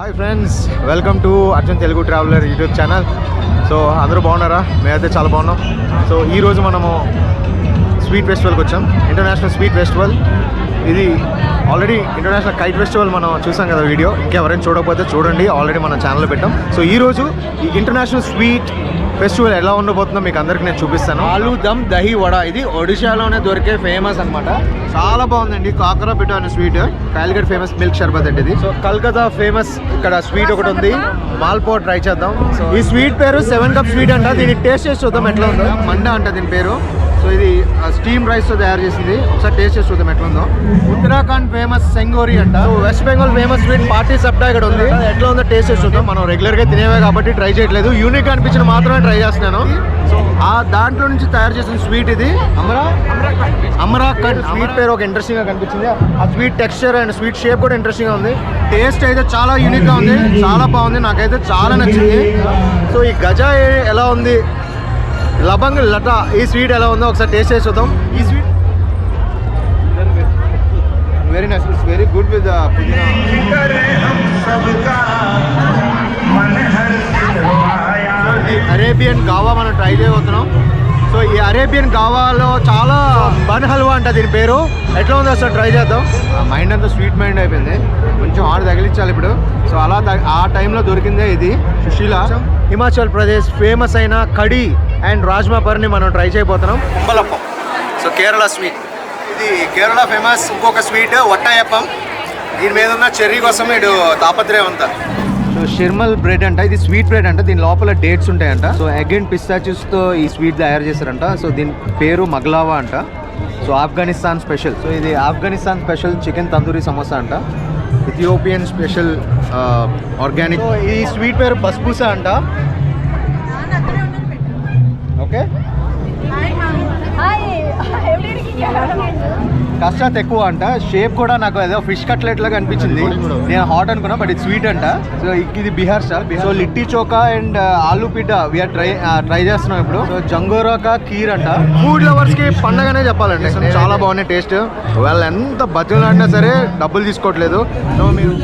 Hi friends, welcome to Arjun Telugu traveller YouTube channel. So అందరూ బాగున్నారా? మేమైతే చాలా బాగున్నాం. సో ఈరోజు మనము స్వీట్ ఫెస్టివల్కి వచ్చాం. ఇంటర్నేషనల్ స్వీట్ ఫెస్టివల్ ఇది. ఆల్రెడీ ఇంటర్నేషనల్ కైట్ ఫెస్టివల్ మనం చూసాం కదా వీడియో. ఇంకెవరైనా చూడకపోతే చూడండి, ఆల్రెడీ మన ఛానల్లో పెట్టాం. సో ఈరోజు ఈ ఇంటర్నేషనల్ స్వీట్ ఫెస్టివల్ ఎలా ఉండబోతుందో మీకు అందరికీ నేను చూపిస్తాను. ఆలూ దమ్ దహీ వడ, ఇది ఒడిశాలోనే దొరికే ఫేమస్ అనమాట. చాలా బాగుందండి. కాకరా పిఠా అనే స్వీట్, కాలికట్ ఫేమస్ మిల్క్ షర్బత్ అంటే ఇది. సో కల్కత్తా ఫేమస్ ఇక్కడ స్వీట్ ఒకటి ఉంది, మాల్పో. ట్రై చేద్దాం. సో ఈ స్వీట్ పేరు 7 కప్ స్వీట్ అంట. దీన్ని టేస్ట్ చేసి చూద్దాం ఎట్లా ఉందో. మండా అంట దీని పేరు. సో ఇది స్టీమ్ రైస్తో తయారు చేసింది. ఒకసారి టేస్ట్ చేసి చూద్దాం ఎట్లా ఉందో. ఉత్తరాఖండ్ ఫేమస్ సెంగోరి అంట. వెస్ట్ బెంగాల్ ఫేమస్ స్వీట్ పార్టీ సబ్డా ఇక్కడ ఉంది. ఎట్లా ఉందో టేస్ట్ చేసి చూద్దాం. మనం రెగ్యులర్గా తినేవే కాబట్టి ట్రై చేయట్లేదు. యూనిక్ అనిపించిన మాత్రమే ట్రై చేస్తున్నాను. సో ఆ దాంట్లో నుంచి తయారు చేసిన స్వీట్ ఇది. అమరాఖండ్ స్వీట్ పేరు ఒక ఇంట్రెస్టింగ్గా కనిపించింది. ఆ sweet texture and sweet shape కూడా ఇంట్రెస్టింగ్గా ఉంది. టేస్ట్ అయితే చాలా యూనిక్గా ఉంది, చాలా బాగుంది. నాకైతే చాలా నచ్చింది. సో ఈ గజా ఎలా ఉంది, లబంగ్ లతా ఈ స్వీట్ ఎలా ఉందో ఒకసారి టేస్ట్ చేసి చూద్దాం. ఈ sweet very nice, it's very good with పుదీనా. అరేబియన్ గావా మనం ట్రై చేయబోతున్నాం. సో ఈ అరేబియన్ గావాలో చాలా బన్ హల్వా అంట దీని పేరు. ఎట్లా ఉందో అసలు ట్రై చేద్దాం. మైండ్ అంతా స్వీట్ మైండ్ అయిపోయింది, కొంచెం హార్డ్ తగిలించాలి ఇప్పుడు. సో అలా ఆ టైంలో దొరికిందే ఇది. సుశీలా హిమాచల్ ప్రదేశ్ ఫేమస్ అయిన కడీ అండ్ రాజ్మా పర్ని మనం ట్రై చేయబోతున్నాం. కుంబలప్పం. సో కేరళ స్వీట్ ఇది. కేరళ ఫేమస్ ఇంకొక స్వీట్ వట్టాయప్పం. దీని మీద ఉన్న చెర్రీ కోసం ఇటు తాపత్రయం అంతా. సో షిర్మల్ బ్రెడ్ అంట. ఇది స్వీట్ బ్రెడ్ అంట. దీని లోపల డేట్స్ ఉంటాయంట. సో ఎగ్ అండ్ పిస్తాచియోస్తో ఈ స్వీట్ తయారు చేశారంట. సో దీని పేరు మగ్లావా అంట. So Afghanistan special. సో ఇది ఆఫ్ఘనిస్తాన్ స్పెషల్ చికెన్ తందూరి సమోసా అంట. Ethiopian special organic. ఈ స్వీట్ పేరు బస్బూసా అంట. ఓకే, కష్టాత్ ఎక్కువ అంట. షేప్ కూడా నాకు ఏదో ఫిష్ కట్లెట్ లాగా అనిపించింది. నేను హాట్ అనుకున్నా, బట్ ఇది స్వీట్ అంట. సో ఇది Bihar style. So litti chokha and aloo pitha we're try చేస్తున్నాం ఇప్పుడు. సో జంగోరాకా కీర్ అంట. ఫుడ్ లవర్స్ కి పండగనే చెప్పాలండి. చాలా బాగున్నాయి టేస్ట్. వాళ్ళు ఎంత బతులాడినా సరే డబ్బులు తీసుకోవట్లేదు. సో మీరు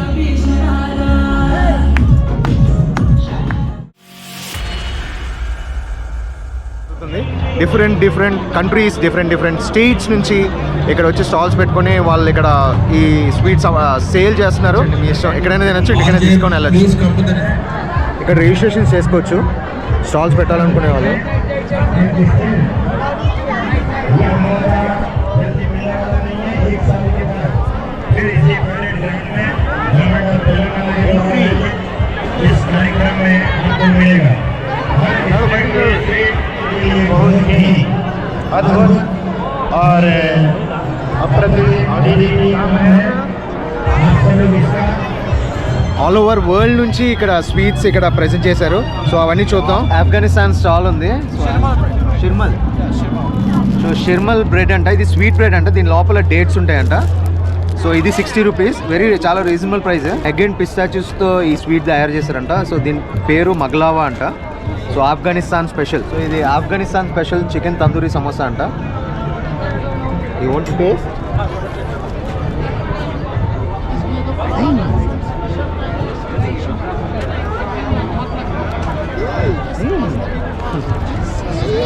డిఫరెంట్ కంట్రీస్, డిఫరెంట్ స్టేట్స్ నుంచి ఇక్కడ వచ్చి స్టాల్స్ పెట్టుకొని వాళ్ళు ఇక్కడ ఈ స్వీట్స్ సేల్ చేస్తున్నారు. మీ ఇష్టం, ఎక్కడైనా తినచ్చు, ఎక్కడైనా తీసుకొని వెళ్ళచ్చు. ఇక్కడ రిజిస్ట్రేషన్ చేసుకోవచ్చు స్టాల్స్ పెట్టాలనుకునే వాళ్ళు. और ఆల్ ఓవర్ వరల్డ్ నుంచి ఇక్కడ స్వీట్స్ ఇక్కడ ప్రెజెంట్ చేశారు. సో అవన్నీ చూద్దాం. ఆఫ్ఘనిస్తాన్ స్టాల్ ఉంది. షిర్మల్. సో షిర్మల్ బ్రెడ్ అంట. ఇది స్వీట్ బ్రెడ్ అంట. దీని లోపల డేట్స్ ఉంటాయంట. సో ఇది 60 రూపీస్, చాలా రీజనబుల్ ప్రైస్. ఎగ్ అండ్ పిస్తాచియోస్తో ఈ స్వీట్ తయారు చేశారంట. సో దీని పేరు మగ్లావా అంట. So Afghanistan special. సో ఇది ఆఫ్ఘనిస్తాన్ స్పెషల్ చికెన్ తందూరి సమోసా అంట. You want to taste?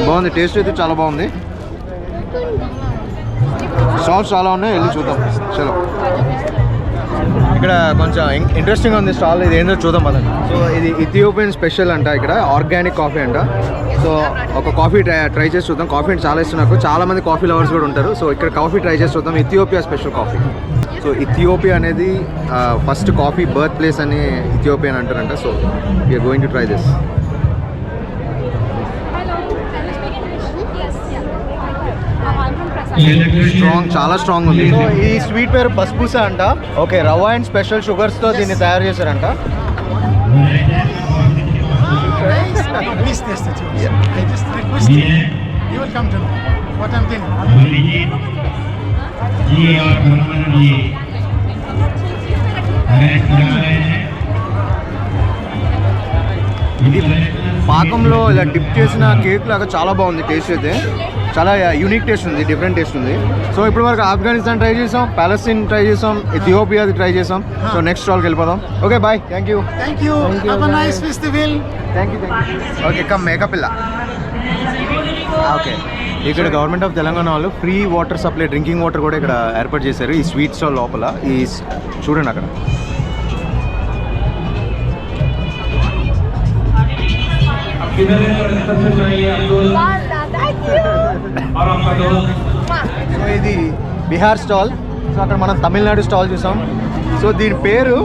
బాగుంది, టేస్ట్ అయితే చాలా బాగుంది. స్టాల్స్ చాలా ఉన్నాయి, వెళ్ళి చూద్దాం. చలో, ఇక్కడ కొంచెం ఇంట్రెస్టింగ్ ఉంది స్టాల్. ఇది ఏంటో చూద్దాం పదండి. సో ఇది ఇథియోపియన్ స్పెషల్ అంట. ఇక్కడ ఆర్గానిక్ కాఫీ అంట. సో ఒక కాఫీ ట్రై చేసి చూద్దాం. కాఫీ అంటే చాలా ఇష్టం నాకు. చాలా మంది కాఫీ లవర్స్ కూడా ఉంటారు. సో ఇక్కడ కాఫీ ట్రై చేసి చూద్దాం. Ethiopia special coffee. So Ethiopia అనేది ఫస్ట్ కాఫీ బర్త్ ప్లేస్ అని ఇథియోపియా అని అంటారంట. So we are going to try this. Strong, చాలా స్ట్రాంగ్ ఉంది. సో ఈ స్వీట్ పేరు బస్బూసా అంట. ఓకే, రవ్వ అండ్ స్పెషల్ షుగర్స్తో దీన్ని తయారు చేశారంట. ఇది పాకంలో ఇలా డిప్ చేసిన కేక్ లాగా చాలా బాగుంది టేస్ట్ అయితే. చాలా యూనిక్ టేస్ట్ ఉంది, డిఫరెంట్ టేస్ట్ ఉంది. సో ఇప్పుడు వరకు ఆఫ్ఘనిస్తాన్ ట్రై చేసాం, పాలస్తీన్ ట్రై చేసాం, ఇథియోపియాది ట్రై చేసాం. సో నెక్స్ట్ స్టాల్కి వెళ్ళిపోదాం. Okay bye, thank you. Okay come మేకపిల్ల. ఓకే, ఇక్కడ గవర్నమెంట్ ఆఫ్ తెలంగాణ వాళ్ళు free water supply, drinking water కూడా ఇక్కడ ఏర్పాటు చేశారు ఈ స్వీట్ స్టాల్ లోపల. ఈ చూడండి అక్కడ సో ఇది బీహార్ స్టాల్. సో అక్కడ మనం తమిళనాడు స్టాల్ చూసాం. సో దీని పేరు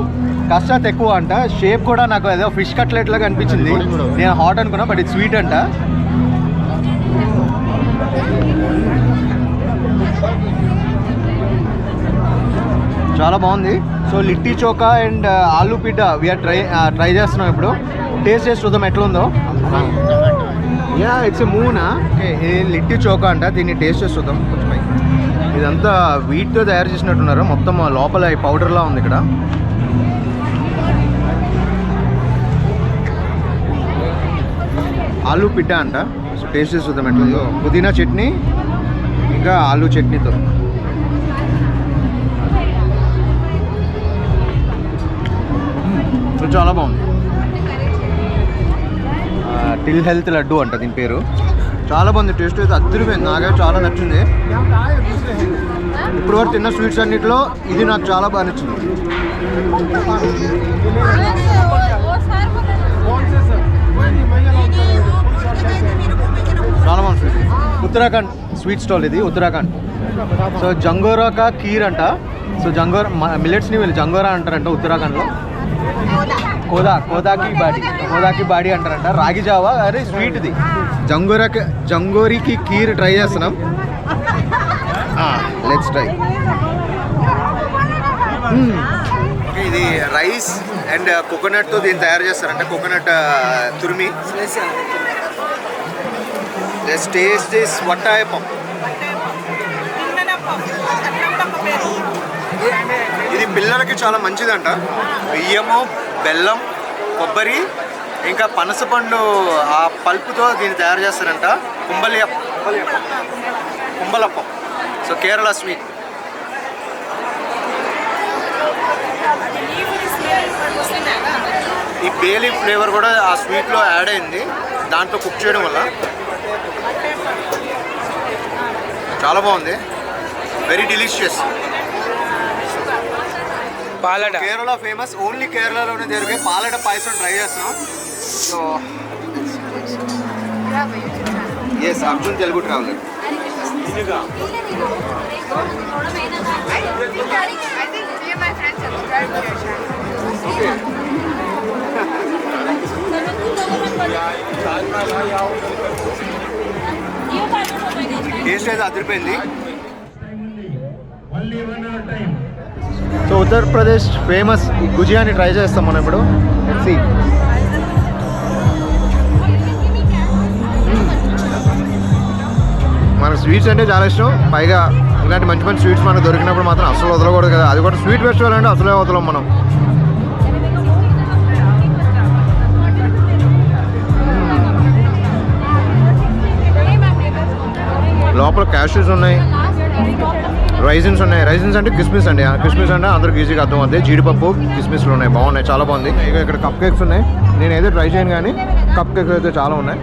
కష్టాత్ ఎక్కువ అంట. షేప్ కూడా నాకు ఏదో ఫిష్ కట్లెట్ లాగా అనిపించింది. నేను హాట్ అనుకున్నా, బట్ ఇది స్వీట్ అంట. చాలా బాగుంది. సో లిట్టి చోకా అండ్ ఆలూ పిడ్డ వీఆర్ ట్రై చేస్తున్నాం ఇప్పుడు. టేస్ట్ చేసి చూద్దాం ఎట్లా ఉందో. Yeah it's మూనా. ఓకే, ఇది లిట్టి చోకా అంట. దీన్ని టేస్ట్ చేసి చూద్దాం. కొంచెం ఇదంతా వీట్తో తయారు చేసినట్టున్నారు. మొత్తం లోపల ఈ పౌడర్లా ఉంది ఇక్కడ. ఆలూ పిడ్డ అంట. సో టేస్ట్ చేసి చూద్దాం ఎట్లా ఉందో. పుదీనా చట్నీ ఇంకా ఆలూ చట్నీతో. చాలా బాగుంది. టిల్ హెల్త్ లడ్డు అంట దీని పేరు. చాలా బాగుంది. టేస్ట్ అయితే అద్దరిపోయింది. నాకైతే చాలా నచ్చింది. ఇప్పుడు వరకు తిన్న స్వీట్స్ అన్నింటిలో ఇది నాకు చాలా బాగా నచ్చింది. చాలా బాగుంది స్వీట్. ఉత్తరాఖండ్ స్వీట్ స్టాల్ ఇది, ఉత్తరాఖండ్. సో జంగోరా కా కీర్ అంట. సో జంగోరా మిల్లెట్స్ని వీళ్ళు జంగోరా అంటారంట ఉత్తరాఖండ్లో. కోదాకి బాడీ అంటారంట. రాగి జావా అరే స్వీట్ ఇది. జంగోరికి కీర్ ట్రై చేస్తున్నాం. Let's try. ఇది రైస్ అండ్ కోకోనట్తో దీన్ని తయారు చేస్తారంట. కోకోనట్ తురిమి. Taste this vattayappam. ఇది పిల్లలకి చాలా మంచిదంట. బియ్యము, బెల్లం, కొబ్బరి ఇంకా పనసపండు ఆ పల్పుతో దీన్ని తయారు చేస్తారంట. కుంబలప్పం. So Kerala sweet. ఈ బేలీ ఫ్లేవర్ కూడా ఆ స్వీట్లో యాడ్ అయింది దాంట్లో కుక్ చేయడం వల్ల. చాలా బాగుంది. Very delicious. Palada Kerala famous. Only కేరళలోనే జరిగే పాలడ పాయసం ట్రై చేస్తున్నాం. So yes, Arjun Telugu traveller. Taste అయితే అదిరిపోయింది. సో ఉత్తరప్రదేశ్ ఫేమస్ ఈ గుజియాని ట్రై చేస్తాం మనం ఇప్పుడు. మనకు స్వీట్స్ అంటే చాలా ఇష్టం. పైగా ఇలాంటి మంచి మంచి స్వీట్స్ మనకు దొరికినప్పుడు మాత్రం అసలు వదలకూడదు కదా. అది కూడా స్వీట్ ఫెస్టివల్ అంటే అసలే వదలం మనం. లోపల క్యాష్యూస్ ఉన్నాయి, రైజిన్స్ ఉన్నాయి. రైజిన్స్ అంటే కిస్మిస్ అండి. కిస్మిస్ అంటే అందరికి ఈజీగా అర్థం అవుతుంది. జీడిపప్పు కిస్మిస్లు ఉన్నాయి, బాగున్నాయి, చాలా బాగుంది. ఇక ఇక్కడ కప్ కేక్స్ ఉన్నాయి. నేను ఏదో ట్రై చేయను కానీ కప్ కేక్స్ అయితే చాలా ఉన్నాయి.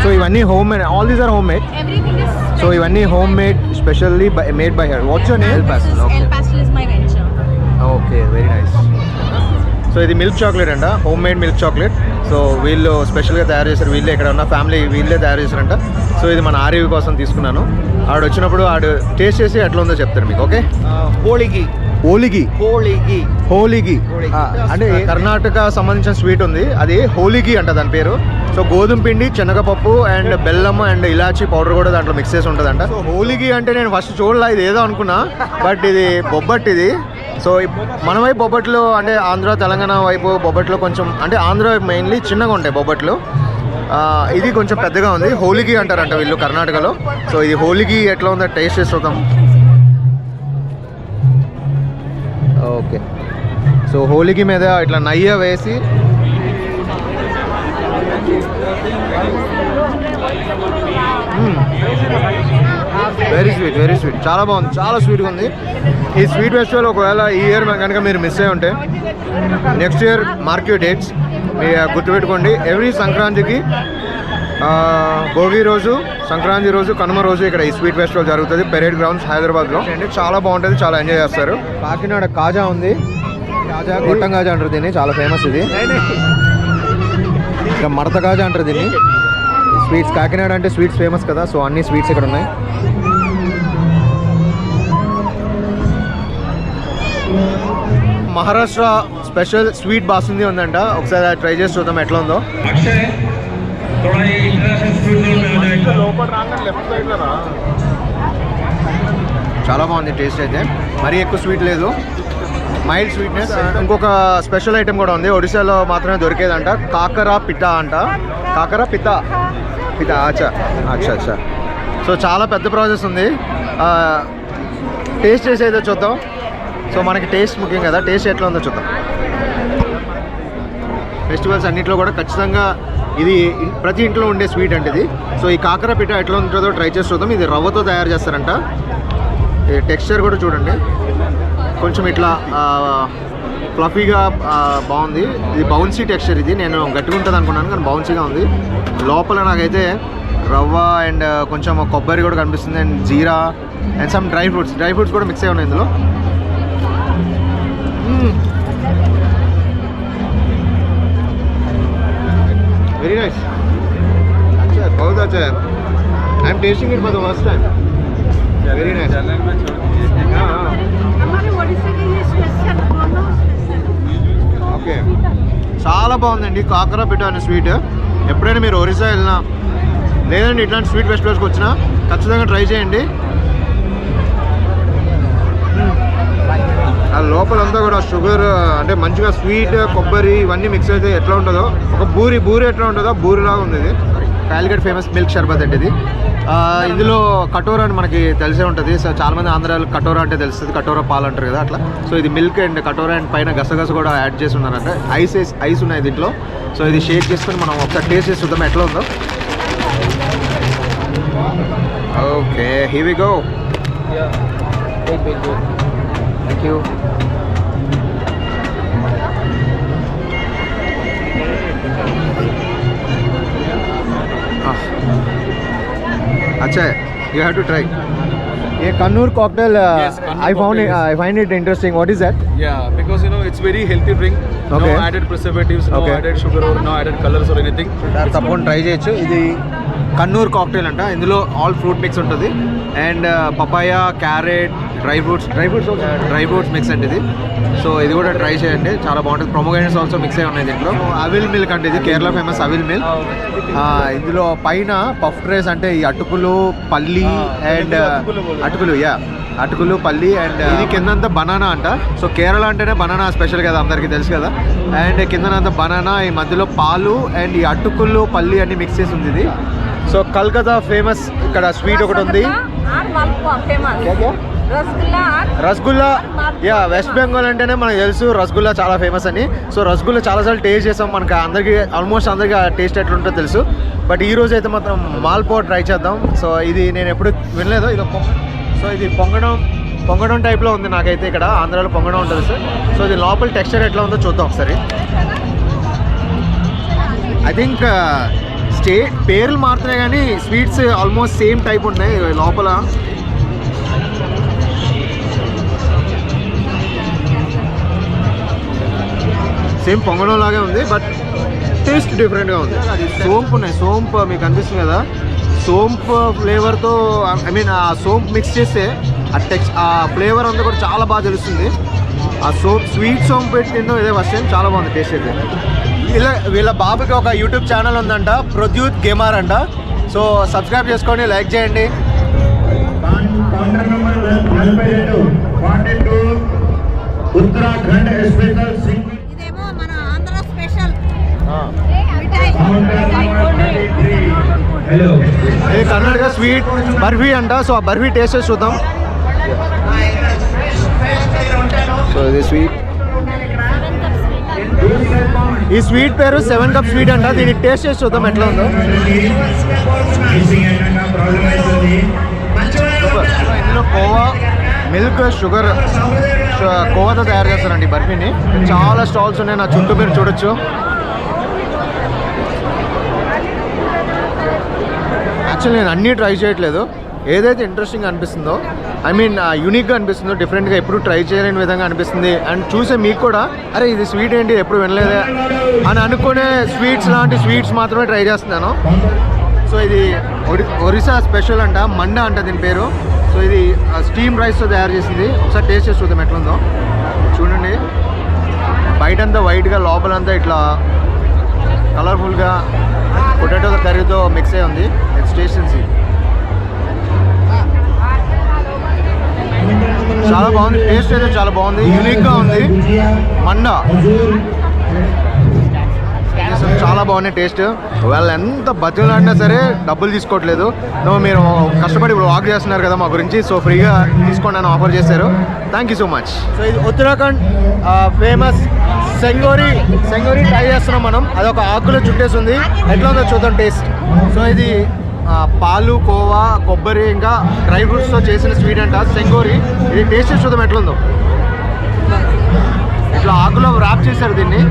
సో ఇవన్నీ home made. All these are home made. So ఇవన్నీ home made, specially made by her. What's your name? Okay, very nice. So ఇది మిల్క్ చాక్లెట్ అంట, home made milk chocolate. So వీళ్ళు స్పెషల్గా తయారు చేశారు. వీళ్ళే ఇక్కడ ఉన్న ఫ్యామిలీ వీళ్ళే తయారు చేశారంట. సో ఇది మన ఆర్యవి కోసం తీసుకున్నాను. ఆడు వచ్చినప్పుడు ఆడు టేస్ట్ చేసి ఎట్లా ఉందో చెప్తారు మీకు. ఓకే, హోలీగి అంటే కర్ణాటక సంబంధించిన స్వీట్ ఉంది. అది హోలీగి అంట దాని పేరు. సో గోధుమ పిండి, శనగపప్పు అండ్ బెల్లము అండ్ ఇలాచీ పౌడర్ కూడా దాంట్లో మిక్స్ చేసి ఉంటుందంట. సో హోలీగి అంటే నేను ఫస్ట్ చూడలే, ఇది ఏదో అనుకున్నా, బట్ ఇది బొబ్బట్ ఇది. సో మన వైపు బొబ్బట్లు అంటే ఆంధ్ర తెలంగాణ వైపు బొబ్బట్లు కొంచెం అంటే ఆంధ్ర మెయిన్లీ చిన్నగా ఉంటాయి బొబ్బట్లు. ఇది కొంచెం పెద్దగా ఉంది. హోలీగి అంటారంట వీళ్ళు కర్ణాటకలో. సో ఇది హోలీగి ఎట్లా ఉందో టేస్ట్ చేసి చూద్దాం. ఓకే, సో హోలీగి మీద ఇట్లా నెయ్యి వేసి వెరీ స్వీట్, చాలా బాగుంది, చాలా స్వీట్గా ఉంది. ఈ స్వీట్ ఫెస్టివల్ ఒకవేళ ఈ ఇయర్ కనుక మీరు మిస్ అయ్యి ఉంటే next year mark you dates. మీరు గుర్తుపెట్టుకోండి, ఎవ్రీ సంక్రాంతికి భోగి రోజు, సంక్రాంతి రోజు, కనుమ రోజు ఇక్కడ ఈ స్వీట్ ఫెస్టివల్ జరుగుతుంది పెరేడ్ గ్రౌండ్స్ హైదరాబాద్లో. చాలా బాగుంటుంది, చాలా ఎంజాయ్ చేస్తారు. కాకినాడ కాజా ఉంది, కాజా గొట్టం కాజా అంటారు దీన్ని, చాలా ఫేమస్ ఇది. ఇక్కడ మడత కాజా అంటారు దీన్ని. స్వీట్స్, కాకినాడ అంటే స్వీట్స్ ఫేమస్ కదా, సో అన్ని స్వీట్స్ ఇక్కడ ఉన్నాయి. మహారాష్ట్ర స్పెషల్ స్వీట్ బాసుంది ఉందంట, ఒకసారి ట్రై చేసి చూద్దాం ఎట్లా ఉందో. చాలా బాగుంది టేస్ట్ అయితే, మరీ ఎక్కువ స్వీట్ లేదు, మైల్డ్ స్వీట్నెస్. ఇంకొక స్పెషల్ ఐటమ్ కూడా ఉంది, ఒడిశాలో మాత్రమే దొరికేదంట, కాకర పిఠా అంట. కాకర పిఠా అచ్చా. సో చాలా పెద్ద ప్రాసెస్ ఉంది, టేస్ట్ చేసేదో చూద్దాం. సో మనకి టేస్ట్ ముఖ్యం కదా, టేస్ట్ ఎట్లా ఉందో చూద్దాం. ఫెస్టివల్స్ అన్నింటిలో కూడా ఖచ్చితంగా ఇది ప్రతి ఇంట్లో ఉండే స్వీట్ అంటే ఇది. సో ఈ కాకర పిఠా ఎట్లా ఉంటుందో ట్రై చేసి చూద్దాం. ఇది రవ్వతో తయారు చేస్తారంట. ఈ టెక్స్చర్ కూడా చూడండి, కొంచెం ఇట్లా ఫ్లఫీగా బాగుంది. ఇది బౌన్సీ టెక్స్చర్, ఇది నేను గట్టిగా ఉంటుంది అనుకున్నాను కానీ బౌన్సీగా ఉంది. లోపల నాకైతే రవ్వ అండ్ కొంచెం కొబ్బరి కూడా కనిపిస్తుంది, and jeera and some dry fruits కూడా మిక్స్ అయి ఉన్నాయి ఇందులో. Very nice. अच्छा, बहुत अच्छा है. I am tasting it for the first time. Very nice. हमारे ओडिशा के ये स्पेशल दोनों स्पेशल. ఓకే, చాలా బాగుందండి కాకర పిఠా అనే స్వీట్. ఎప్పుడైనా మీరు ఒరిస్సా వెళ్ళినా లేదండి ఇట్లాంటి స్వీట్ ఫెస్టివల్స్కి వచ్చినా ఖచ్చితంగా ట్రై చేయండి. ఆ లోపలంతా కూడా షుగర్ అంటే మంచిగా స్వీట్, కొబ్బరి ఇవన్నీ మిక్స్ అయితే ఎట్లా ఉంటుందో, ఒక బూరి ఎట్లా ఉంటుందో బూరిలాగా ఉంది ఇది. కాలికట్ ఫేమస్ మిల్క్ షర్బత్ అంటే ఇది. ఇందులో కటోరా అని మనకి తెలిసే ఉంటుంది. సో చాలామంది ఆంధ్రాలో కటోరా అంటే తెలుస్తుంది, కటోరా పాలు అంటారు కదా అట్లా. సో ఇది మిల్క్ అండ్ కటోరా అండ్ పైన గసగస కూడా యాడ్ చేసి ఉన్నారంటే ఐస్ ఉన్నాయి దీంట్లో. సో ఇది షేక్ చేసుకొని మనం ఒకసారి టేస్ట్ చేసి చూద్దాం ఎట్లా ఉందో. Okay, here we go. Thank you. अच्छा है, you have to try. ये Kannur cocktail, Yes, Kannur I find it interesting. What is that? Yeah, because it's very healthy drink. Okay. No added preservatives, Okay. no added sugar or no added colors or anything. తప్పకుండా try చేయొచ్చు. ఇది Kannur cocktail అంట. ఇందులో all fruit mix ఉంటుంది and papaya, carrot, dry fruits mix అంటే ఇది. So ఇది కూడా ట్రై చేయండి, చాలా బాగుంటుంది. ప్రొమోగ్రానేట్స్ ఆల్సో మిక్స్ అయి ఉన్నాయి దీంట్లో. అవిల్ మిల్క్ అంటే ఇది కేరళ ఫేమస్ అవిల్ మిల్క్. ఇందులో పైన పఫ్ రైస్ అంటే ఈ అటుకులు, పల్లి అండ్ అటుకులు, పల్లి అండ్ ఇది కిందంతా బనానా అంట. సో కేరళ అంటేనే బనానా స్పెషల్ కదా, అందరికీ తెలుసు కదా. అండ్ కిందనంతా బనానా, ఈ మధ్యలో పాలు అండ్ ఈ అటుకులు, పల్లి అన్ని మిక్స్ చేసి ఉంది ఇది. సో కల్కత్తా ఫేమస్ ఇక్కడ స్వీట్ ఒకటి ఉంది, రసగుల్లా. వెస్ట్ బెంగాల్ అంటేనే మనకు తెలుసు రసగుల్లా చాలా ఫేమస్ అని. సో రసగుల్లా చాలాసార్లు టేస్ట్ చేసాం, మనకి ఆల్మోస్ట్ అందరికీ ఆ టేస్ట్ ఎట్లుంటుందో తెలుసు. బట్ ఈ రోజు అయితే మాత్రం మాల్పో ట్రై చేద్దాం. సో ఇది నేను ఎప్పుడు వినలేదు. సో ఇది పొంగడం టైప్లో ఉంది నాకైతే. ఇక్కడ ఆంధ్రాలో పొంగడం ఉంటుంది సార్. సో ఇది లోపల టెక్స్చర్ ఎట్లా ఉందో చూద్దాం ఒకసారి. ఐ థింక్ పేర్లు మారుతున్నాయి కానీ స్వీట్స్ ఆల్మోస్ట్ సేమ్ టైప్ ఉన్నాయి లోపల. సేమ్ పొంగడం లాగే ఉంది, బట్ టేస్ట్ డిఫరెంట్గా ఉంది. అది సోంపు ఉన్నాయి, సోంపు మీకు అనిపిస్తుంది కదా, సోంపు ఫ్లేవర్తో ఐ మీన్ ఆ సోంపు మిక్స్ చేస్తే ఆ ఫ్లేవర్ అంతా కూడా చాలా బాగా తెలుస్తుంది. ఆ స్వీట్ సోంపు పెట్టి తిందో ఇదే ఫస్ట్ టైం, చాలా బాగుంది టేస్ట్ అయితే. వీళ్ళ బాబుకి ఒక యూట్యూబ్ ఛానల్ ఉందంట, ప్రద్యూత్ గేమర్ అంట. సో సబ్స్క్రైబ్ చేసుకోండి, లైక్ చేయండి. ఇదేమో మన ఆంధ్ర స్పెషల్ ఇది కర్ణాటక స్వీట్ బర్ఫీ అంట. సో ఆ బర్ఫీ టేస్ట్ చేసి చూద్దాం. సో ఇది స్వీట్, ఈ స్వీట్ పేరు 7 కప్ స్వీట్ అంట. దీన్ని టేస్ట్ చేసి చూద్దాం ఎట్లా ఉందో. మొదలవుతుంది. సూపర్. సో ఇందులో కోవా, మిల్క్, షుగర్, కోవాతో తయారు చేస్తారండి ఈ బర్ఫీని. చాలా స్టాల్స్ ఉన్నాయి నా చుట్టూ, మీరు చూడొచ్చు. యాక్చువల్లీ నేను అన్నీ ట్రై చేయట్లేదు. ఏదైతే ఇంట్రెస్టింగ్ అనిపిస్తుందో, ఐ మీన్ యూనిక్గా అనిపిస్తుందో, డిఫరెంట్గా ఎప్పుడు ట్రై చేయలేని విధంగా అనిపిస్తుంది. అండ్ చూసే మీకు కూడా అరే ఇది స్వీట్ ఏంటి ఎప్పుడు వినలేదే అని అనుకునే స్వీట్స్ లాంటి స్వీట్స్ మాత్రమే ట్రై చేస్తున్నాను. సో ఇది ఒరిస్సా స్పెషల్ అంట, మండా అంట దీని పేరు. సో ఇది స్టీమ్ రైస్తో తయారు చేసింది. ఒకసారి టేస్ట్ చేసి చూద్దాం ఎట్లుందో. చూడండి, బయటంతా వైట్గా, లోపలంతా ఇట్లా కలర్ఫుల్గా పొటాటో కర్రీతో మిక్స్ అయి ఉంది. నెక్స్ట్ టేస్ట్ చేసి చాలా బాగుంది. టేస్ట్ అయితే చాలా బాగుంది, యూనిక్గా ఉంది. మండా చాలా బాగున్నాయి టేస్ట్. వాళ్ళు ఎంత బతులాడినా సరే డబ్బులు తీసుకోవట్లేదు. మీరు కష్టపడి ఇప్పుడు వాక్ చేస్తున్నారు కదా మా గురించి, సో ఫ్రీగా తీసుకోండి అని ఆఫర్ చేశారు. Thank you so much. So ఇది ఉత్తరాఖండ్ ఫేమస్ సెంగోరి ట్రై చేస్తున్నాం మనం. అదొక ఆకులో చుట్టేసి ఉంది. ఎట్లా ఉందో చూద్దాం టేస్ట్. సో ఇది పాలు, కోవా, కొబ్బరి ఇంకా డ్రై ఫ్రూట్స్తో చేసిన స్వీట్ అంట సెంగోరి. ఇది టేస్ట్ చేసి చూద్దాం ఎట్లుందో. ఇట్లా ఆకులో ర్యాప్ చేశారు దీన్ని.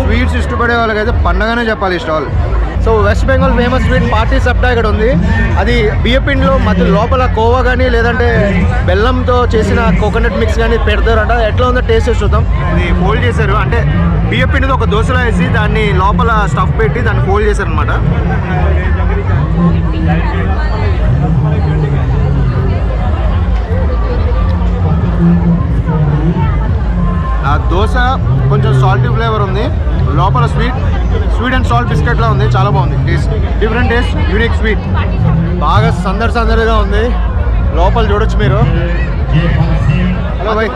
స్వీట్స్ ఇష్టపడే వాళ్ళకైతే పండగనే చెప్పాలి ఈ stall. So West Bengal famous sweet పార్టీ సప్టా ఇక్కడ ఉంది. అది బియ్యపిండిలో మధ్య లోపల కోవా కానీ లేదంటే బెల్లంతో చేసిన కోకోనట్ మిక్స్ కానీ పెడతారంట. ఎట్లా ఉందో టేస్ట్ చేసి చూద్దాం. ఇది ఫోల్డ్ చేశారు, అంటే బియ్యపిండితో ఒక దోశలో వేసి దాన్ని లోపల స్టఫ్ పెట్టి దాన్ని ఫోల్డ్ చేశారు అనమాట. ఆ దోశ కొంచెం సాల్టీ ఫ్లేవర్ ఉంది, లోపల స్వీట్ అండ్ సాల్ట్ బిస్కెట్లా ఉంది. చాలా బాగుంది taste, different taste, unique sweet. బాగా సందడిగా ఉంది. లోపల చూడొచ్చు మీరు. హలో భాయ్,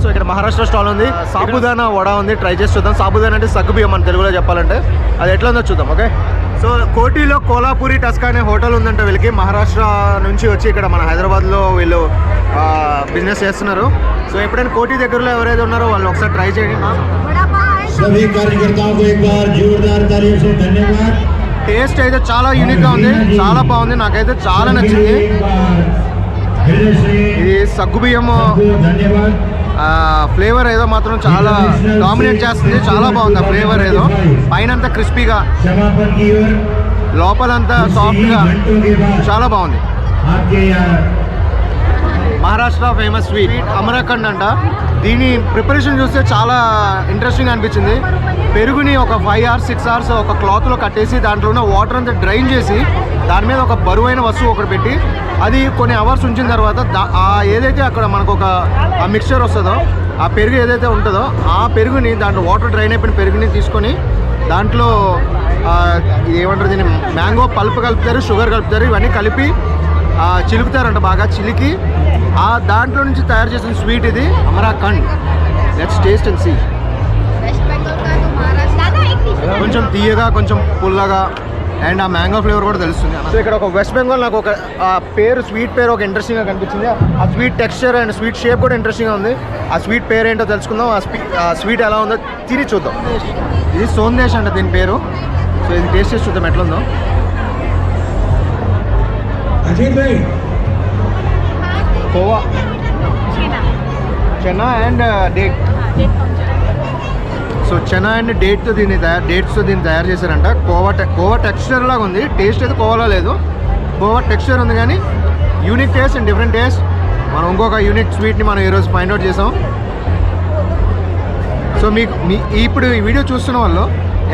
సో ఇక్కడ మహారాష్ట్ర స్టాల్ ఉంది. సాబుదానా వడ ఉంది, ట్రై చేసి చూద్దాం. సాబుదానా అంటే సగ్గుబియ్యం మన తెలుగులో చెప్పాలంటే. అది ఎట్లా ఉందో చూద్దాం. ఓకే, సో కోటిలో కోలాపూరి టస్కా అనే హోటల్ ఉందంట వీళ్ళకి. మహారాష్ట్ర నుంచి వచ్చి ఇక్కడ మన హైదరాబాద్లో వీళ్ళు బిజినెస్ చేస్తున్నారు. సో ఎప్పుడైనా కోటి దగ్గరలో ఎవరైతే ఉన్నారో వాళ్ళు ఒకసారి ట్రై చేయండి. सभी कार्यकर्ताओं को एक बार जोरदार तालियों से धन्यवाद. టేస్ట్ అయితే చాలా యూనిక్గా ఉంది, చాలా బాగుంది, నాకైతే చాలా నచ్చింది. ఇది సగ్గుబియ్యం ఫ్లేవర్ ఏదో మాత్రం చాలా డామినేట్ చేస్తుంది. చాలా బాగుంది ఆ ఫ్లేవర్. ఏదో పైనంతా క్రిస్పీగా, లోపలంతా సాఫ్ట్గా, చాలా బాగుంది. మహారాష్ట్ర ఫేమస్ స్వీట్ అమరాఖండ్ అంట. దీని ప్రిపరేషన్ చూస్తే చాలా ఇంట్రెస్టింగ్ అనిపించింది. పెరుగుని ఒక 5 hours 6 hours ఒక క్లాత్లో కట్టేసి దాంట్లో ఉన్న వాటర్ అంతా డ్రైన్ చేసి దాని మీద ఒక బరువైన వస్తువు ఒకటి పెట్టి అది కొన్ని అవర్స్ ఉంచిన తర్వాత ఏదైతే అక్కడ మనకు ఒక ఆ మిక్చర్ వస్తుందో, ఆ పెరుగు ఏదైతే ఉంటుందో ఆ పెరుగుని, దాంట్లో వాటర్ డ్రైన్ అయిపోయిన పెరుగుని తీసుకొని దాంట్లో ఏమంటారు దీన్ని, మ్యాంగో పల్ప్ కలుపుతారు, షుగర్ కలుపుతారు, ఇవన్నీ కలిపి చిలుకుతారంట. బాగా చిలికి దాంట్లో నుంచి తయారు చేసిన స్వీట్ ఇది అమరాఖండ్. Let's taste and see. కొంచెం తీయగా, కొంచెం పుల్లగా, అండ్ ఆ మ్యాంగో ఫ్లేవర్ కూడా తెలుస్తుంది. సో ఇక్కడ ఒక వెస్ట్ బెంగాల్ నాకు ఒక పేరు, స్వీట్ పేరు ఒక ఇంట్రెస్టింగ్గా కనిపించింది. ఆ sweet texture and sweet shape కూడా ఇంట్రెస్టింగ్గా ఉంది. ఆ స్వీట్ పేరు ఏంటో తెలుసుకుందాం. ఆ స్వీట్ ఎలా ఉందో తిరిగి చూద్దాం. ఇది సోందేశ్ అంట దీని పేరు. సో ఇది టేస్ట్ చేసి చూద్దాం ఎట్లా ఉందో. Khoa, chena and date. So chena and డేట్స్తో దీన్ని తయారు చేశారంట. కోవా టెక్స్చర్ లాగా ఉంది. టేస్ట్ అయితే కోవాలో లేదు, కోవా టెక్స్చర్ ఉంది కానీ unique taste and different taste. మనం ఇంకొక యూనిక్ స్వీట్ని మనం ఈరోజు ఫైండ్ అవుట్ చేసాం. సో ఇప్పుడు ఈ వీడియో చూస్తున్న వాళ్ళు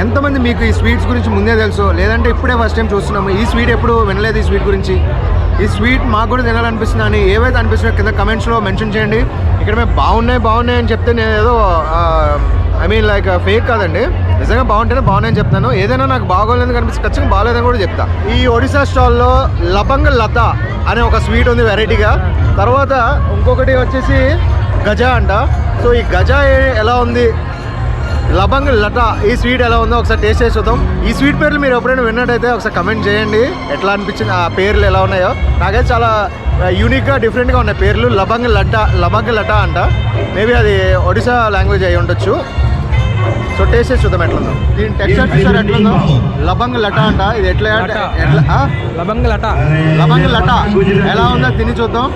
ఎంతమంది మీకు ఈ స్వీట్స్ గురించి ముందే తెలుసు, లేదంటే ఇప్పుడే ఫస్ట్ టైం చూస్తున్నాము, ఈ స్వీట్ ఎప్పుడు వినలేదు, ఈ స్వీట్ గురించి, ఈ స్వీట్ మాకు కూడా తినాలనిపిస్తుంది అని ఏవైతే అనిపిస్తున్నాయో కింద కమెంట్స్లో మెన్షన్ చేయండి. ఇక్కడ మేము బాగున్నాయి అని చెప్తే నేను ఏదో ఐ మీన్ లైక్ ఫేక్ కాదండి. నిజంగా బాగుంటేనే బాగున్నాయని చెప్తాను. ఏదైనా నాకు బాగోలేదు కనిపిస్తే ఖచ్చితంగా బాగోలేదని కూడా చెప్తా. ఈ ఒడిశా స్టాల్లో లబంగ లత అనే ఒక స్వీట్ ఉంది వెరైటీగా. తర్వాత ఇంకొకటి వచ్చేసి గజా అంట. సో ఈ గజా ఎలా ఉంది, లబంగ లత ఈ స్వీట్ ఎలా ఉందో ఒకసారి టేస్ట్ చేసి చూద్దాం. ఈ స్వీట్ పేర్లు మీరు ఎప్పుడైనా విన్నట్టయితే ఒకసారి కమెంట్ చేయండి ఎట్లా అనిపించింది, ఆ పేర్లు ఎలా ఉన్నాయో. నాకైతే చాలా యూనిక్గా డిఫరెంట్గా ఉన్నాయి పేర్లు. లబంగ లట అంట. మేబీ అది ఒడిశా లాంగ్వేజ్ అయి ఉండొచ్చు. సో టేస్ట్ చేసి చూద్దాం ఎట్లుందో. దీని టెక్స్చర్ చూసారు ఎట్లుందో. లబంగ లట అంట. ఇది ఎట్లా లబంగ లట ఎలా ఉందో తిని చూద్దాం.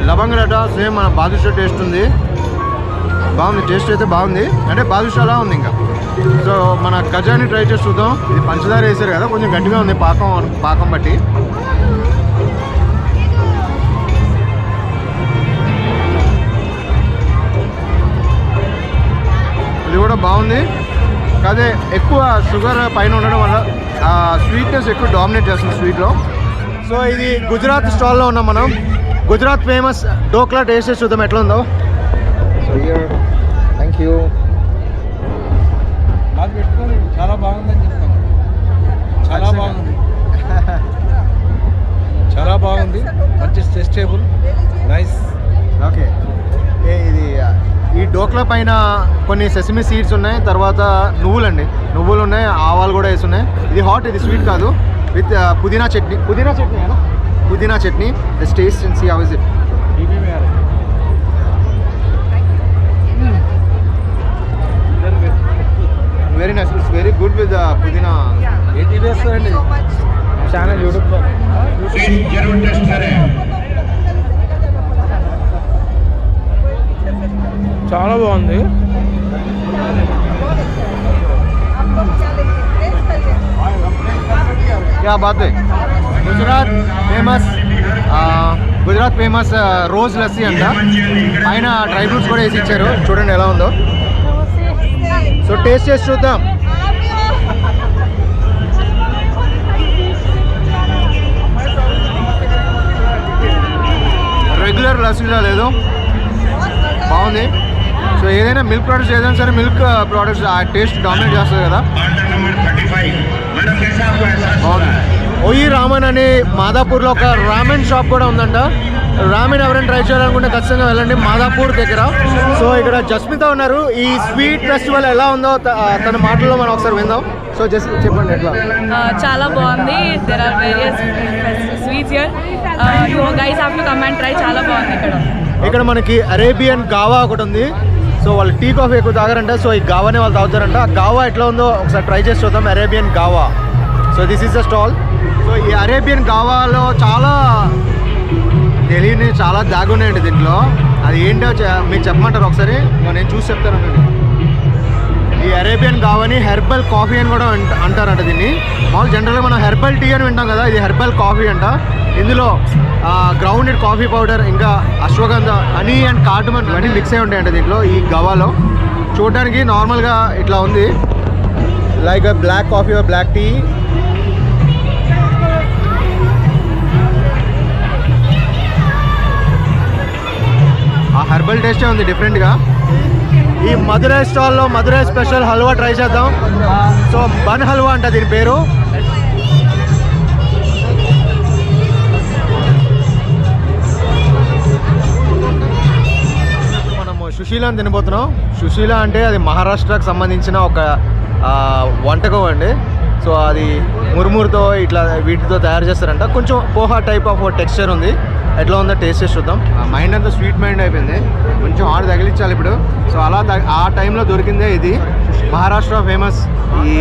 లవంగ లడ్డ సేమ్ మన బాదుషా టేస్ట్ ఉంది. బాగుంది, టేస్ట్ అయితే బాగుంది. అంటే బాదుషాలా ఉంది ఇంకా. సో మన గజాని ట్రై చేసి చూద్దాం. ఇది పంచదార వేసారు కదా, కొంచెం గట్టిగా ఉంది పాకం బట్టి. ఇది కూడా బాగుంది. అదే ఎక్కువ షుగర్ పైన ఉండడం వల్ల స్వీట్నెస్ ఎక్కువ డామినేట్ చేస్తుంది స్వీట్లో. సో ఇది గుజరాత్ స్టాల్లో ఉన్నాం మనం. గుజరాత్ ఫేమస్ డోక్లా టేస్ట్ చేసి చూద్దాం ఎట్లా ఉందో. So thank you. చాలా బాగుందని చెప్తాను. చాలా బాగుంది. మంచి టేస్టేబుల్, నైస్. ఓకే, ఇది ఈ డోక్లా పైన కొన్ని సెసమి సీడ్స్ ఉన్నాయి. తర్వాత నువ్వులు ఉన్నాయి, ఆవాలు కూడా వేసి ఉన్నాయి. ఇది హాట్, ఇది స్వీట్ కాదు. విత్ పుదీనా chutney Let's taste and see how is it. Very nice. It's very good with the pudina. Channel YouTube जरूर टेस्ट करें. చాలా బాగుంది. क्या बात है. గుజరాత్ ఫేమస్ రోజ్ లస్సీ అంట. పైన డ్రై ఫ్రూట్స్ కూడా వేసి ఇచ్చారు. చూడండి ఎలా ఉందో. సో టేస్ట్ చేసి చూద్దాం. రెగ్యులర్ లస్సీలా లేదు, బాగుంది. సో ఏదైనా మిల్క్ ప్రోడక్ట్స్ ఏదైనా సరే మిల్క్ ప్రోడక్ట్స్ ఆ టేస్ట్ డామినేట్ చేస్తుంది కదా. బాగుంది. ఓయి రామన్ అని మాదాపూర్లో ఒక రామెన్ షాప్ కూడా ఉందంట. రామెన్ ఎవరైనా ట్రై చేయాలనుకుంటే ఖచ్చితంగా వెళ్ళండి మాదాపూర్ దగ్గర. సో ఇక్కడ జస్మిత ఉన్నారు. ఈ స్వీట్ ఫెస్టివల్ ఎలా ఉందో తన మాటల్లో మనం ఒకసారి విందాం. సో జస్ట్ చెప్పండి ఎట్లా. చాలా బాగుంది. There are various sweets here. You guys have to come and try. చాలా బాగుంది ఇక్కడ మనకి అరేబియన్ గావా ఒకటి ఉంది. సో వాళ్ళు టీ కాఫీ ఎక్కువ తాగారంట. సో ఈ గావానే వాళ్ళు తాగుతారంట. ఆ గావా ఎట్లా ఉందో ఒకసారి ట్రై చేసి చూద్దాం. Arabian గావా. So this is the stall. So ఈ అరేబియన్ గావాలో చాలా తెలియని చాలా దాగున్నాయండి దీంట్లో. అది ఏంటో మీకు చెప్పమంటారు ఒకసారి? నేను చూసి చెప్తాను. ఈ అరేబియన్ గావాని హెర్బల్ కాఫీ అని కూడా అంటారంట దీన్ని. మామూలు జనరల్గా మనం హెర్బల్ టీ అని వింటాం కదా, ఇది హెర్బల్ కాఫీ అంట. ఇందులో గ్రౌండెడ్ కాఫీ పౌడర్, ఇంకా అశ్వగంధ, హనీ అండ్ కార్డమన్ ఇవన్నీ మిక్స్ అయి ఉంటాయంట దీంట్లో ఈ గవాలో. చూడడానికి నార్మల్గా ఇట్లా ఉంది, like black coffee or black tea. ఆ హెర్బల్ టేస్టే ఉంది డిఫరెంట్గా. ఈ మధురై స్టాల్లో మధురై స్పెషల్ హల్వా ట్రై చేద్దాం. సో బన్ హల్వా అంట దీని పేరు. మనము సుశీలాని తినబోతున్నాం. సుశీల అంటే అది మహారాష్ట్రకు సంబంధించిన ఒక వంటకం అండి. సో అది మురుమురుతో ఇట్లా వీటితో తయారు చేస్తారంట. కొంచెం పోహా టైప్ ఆఫ్ టెక్స్చర్ ఉంది. ఎట్లా ఉందో టేస్ట్ చేసి చూద్దాం. మైండ్ అంతా స్వీట్ మైండ్ అయిపోయింది, కొంచెం ఆడ తగిలించాలి ఇప్పుడు. సో అలా ఆ టైంలో దొరికిందే ఇది. మహారాష్ట్ర ఫేమస్ ఈ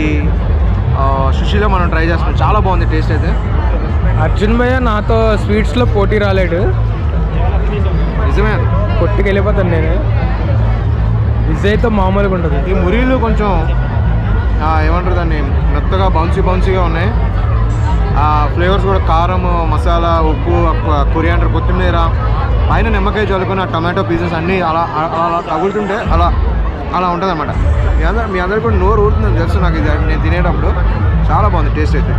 సుశీల మనం ట్రై చేస్తాం. చాలా బాగుంది టేస్ట్ అయితే. అర్జున్ భయ్య నాతో స్వీట్స్లో పోటీ రాలేడు. నిజమే, కొట్టుకెళ్ళిపోతాను నేను. విజయ్తో మామూలుగా ఉంటుంది. ఈ మురీలు కొంచెం ఏమంటారు దాన్ని, మెత్తగా బౌన్సీగా ఉన్నాయి. ఫ్లేవర్స్ కూడా కారం, మసాలా, ఉప్పు, కొరియాండర్, కొత్తిమీర, పైన నిమ్మకాయ చల్లుకున్న టమాటో పీసెస్ అన్నీ అలా అలా తగులుతుంటే అలా ఉంటుంది అనమాట. మీ అందరికి కూడా నోరు ఊరుతుందని తెలుసు నాకు. ఇది నేను తినేటప్పుడు చాలా బాగుంది టేస్ట్ అయితే.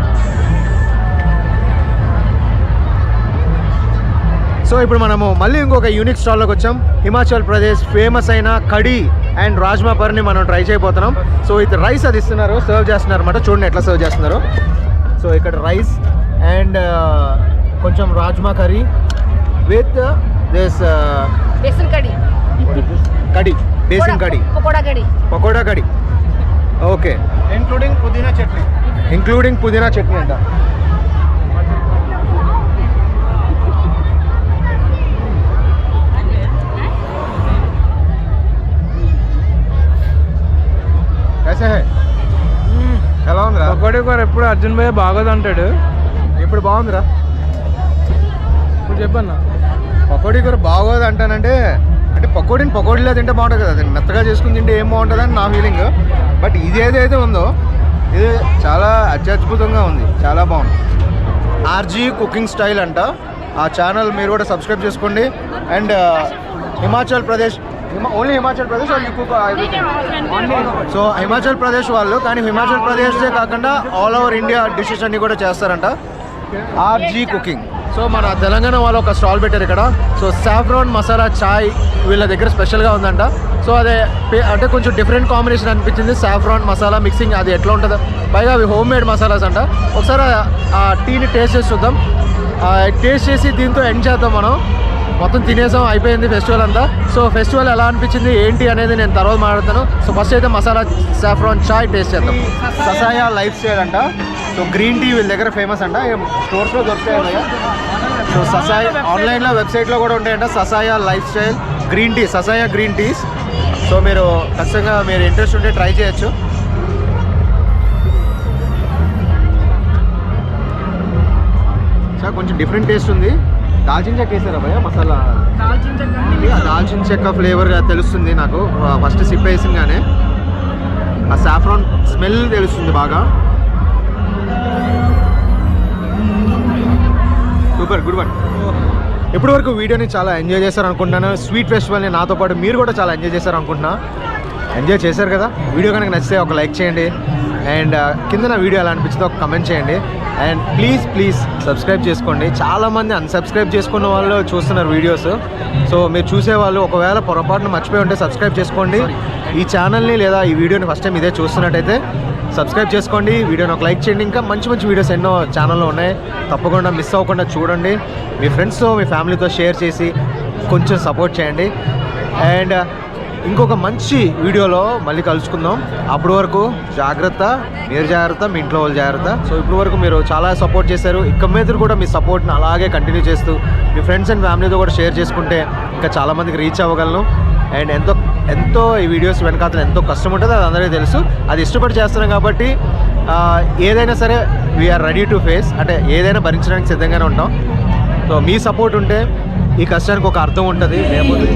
సో ఇప్పుడు మనము మళ్ళీ ఇంకొక యూనిక్ స్టాల్లోకి వచ్చాం. హిమాచల్ ప్రదేశ్ ఫేమస్ అయిన కడీ అండ్ రాజ్మా పర్ని మనం ట్రై చేయబోతున్నాం. సో ఇది రైస్ అది ఇస్తున్నారు, సర్వ్ చేస్తున్నారు అనమాట. చూడండి ఎట్లా సర్వ్ చేస్తున్నారు. సో ఇక్కడ రైస్ అండ్ కొంచెం రాజ్మా కర్రీ విత్ దిస్ बेसन कड़ी కడీ, బేసిన్ కడీ, पकोड़ा कड़ी పకోడా కడీ. ఓకే, ఇంక్లూడింగ్ పుదీనా చట్నీ అంట. कैसे है? ఎలా ఉందిరా? పకోడీ కూర ఎప్పుడు అర్జున్ భయ్య బాగోదు అంటాడు. ఇప్పుడు బాగుందిరా. ఇప్పుడు చెప్పన్నా. పకోడీ కూర బాగోదు అంటానంటే అంటే పకోడీలో తింటే బాగుంటుంది కదా, అది మెత్తగా చేసుకుని తింటే ఏం బాగుంటుంది అని నా ఫీలింగ్. బట్ ఇది ఏదైతే ఉందో ఇది చాలా అత్యద్భుతంగా ఉంది, చాలా బాగుంది. ఆర్జీ కుకింగ్ స్టైల్ అంట. ఆ ఛానల్ మీరు కూడా సబ్స్క్రైబ్ చేసుకోండి. And Himachal Pradesh, only Himachal Pradesh so Himachal Pradesh వాళ్ళు, కానీ హిమాచల్ ప్రదేశే కాకుండా ఆల్ ఓవర్ ఇండియా డిషెస్ అన్ని కూడా చేస్తారంట. RG cooking. సో మన తెలంగాణ వాళ్ళు ఒక స్టాల్ పెట్టారు ఇక్కడ. సో సాఫ్రాన్ మసాలా చాయ్ వీళ్ళ దగ్గర స్పెషల్గా ఉందంట. సో అదే అంటే కొంచెం డిఫరెంట్ కాంబినేషన్ అనిపించింది, సాఫ్రాన్ మసాలా మిక్సింగ్. అది ఎట్లా ఉంటుందో, పైగా అవి హోమ్ మేడ్ మసాలాస్ అంట. ఒకసారి ఆ టీని టేస్ట్ చేసి చూద్దాం. టేస్ట్ చేసి దీంతో ఎండ్ చేద్దాం. మనం మొత్తం తినేసాం, అయిపోయింది ఫెస్టివల్ అంతా. సో ఫెస్టివల్ ఎలా అనిపించింది ఏంటి అనేది నేను తర్వాత మాట్లాడతాను. సో ఫస్ట్ అయితే మసాలా సాఫ్రాన్ చాయ్ టేస్ట్ చేద్దాం. ససాయా లైఫ్ స్టైల్ అంట. సో గ్రీన్ టీ వీళ్ళ దగ్గర ఫేమస్ అంట, స్టోర్స్లో దొరుకుతాయి. సో ససాయా ఆన్లైన్లో వెబ్సైట్లో కూడా ఉంటాయంట. Sasaya life style green tea, Sasaya green teas. So మీరు ఖచ్చితంగా మీరు ఇంట్రెస్ట్ ఉంటే ట్రై చేయొచ్చు. సార్ కొంచెం డిఫరెంట్ టేస్ట్ ఉంది. దాల్చిన చెక్క వేసారా భయ్య మసాలా? దాల్చిన చెక్క ఫ్లేవర్ తెలుస్తుంది నాకు ఫస్ట్ సిప్ వేసింగానే. ఆ సాఫ్రాన్ స్మెల్ తెలుస్తుంది బాగా. Super, good one. ఇప్పటి వరకు వీడియోని చాలా ఎంజాయ్ చేశారు అనుకుంటున్నాను. స్వీట్ ఫెస్టివల్ని నాతో పాటు మీరు కూడా చాలా ఎంజాయ్ చేశారు అనుకుంటున్నా. ఎంజాయ్ చేశారు కదా. వీడియో కనుక నచ్చితే ఒక లైక్ చేయండి. అండ్ కింద నా వీడియో ఎలా అనిపించిందో ఒక కమెంట్ చేయండి. అండ్ ప్లీజ్ సబ్స్క్రైబ్ చేసుకోండి. చాలామంది అన్సబ్స్క్రైబ్ చేసుకున్న వాళ్ళు చూస్తున్నారు వీడియోస్. సో మీరు చూసేవాళ్ళు ఒకవేళ పొరపాటున మర్చిపోయి ఉంటే సబ్స్క్రైబ్ చేసుకోండి ఈ ఛానల్ని, లేదా ఈ వీడియోని ఫస్ట్ టైం ఇదే చూస్తున్నట్టయితే సబ్స్క్రైబ్ చేసుకోండి. వీడియోని ఒక లైక్ చేయండి. ఇంకా మంచి మంచి వీడియోస్ ఎన్నో ఛానల్లో ఉన్నాయి, తప్పకుండా మిస్ అవ్వకుండా చూడండి. మీ ఫ్రెండ్స్తో మీ ఫ్యామిలీతో షేర్ చేసి కొంచెం సపోర్ట్ చేయండి. అండ్ ఇంకొక మంచి వీడియోలో మళ్ళీ కలుసుకుందాం. అప్పటి వరకు జాగ్రత్త, మీరు జాగ్రత్త, మీ ఇంట్లో వాళ్ళు జాగ్రత్త. సో ఇప్పటి వరకు మీరు చాలా సపోర్ట్ చేశారు. ఇక మీద కూడా మీ సపోర్ట్ని అలాగే కంటిన్యూ చేస్తూ మీ ఫ్రెండ్స్ అండ్ ఫ్యామిలీతో కూడా షేర్ చేసుకుంటే ఇంకా చాలామందికి రీచ్ అవ్వగలను. అండ్ ఎంతో ఈ వీడియోస్ వెనకాతలు ఎంతో కష్టం ఉంటుంది, అది అందరికీ తెలుసు. అది ఇష్టపడి చేస్తున్నాం కాబట్టి ఏదైనా సరే వీఆర్ రెడీ టు ఫేస్, అంటే ఏదైనా భరించడానికి సిద్ధంగానే ఉంటాం. సో మీ సపోర్ట్ ఉంటే ఈ కష్టానికి ఒక అర్థం ఉంటుంది. లేకపోతే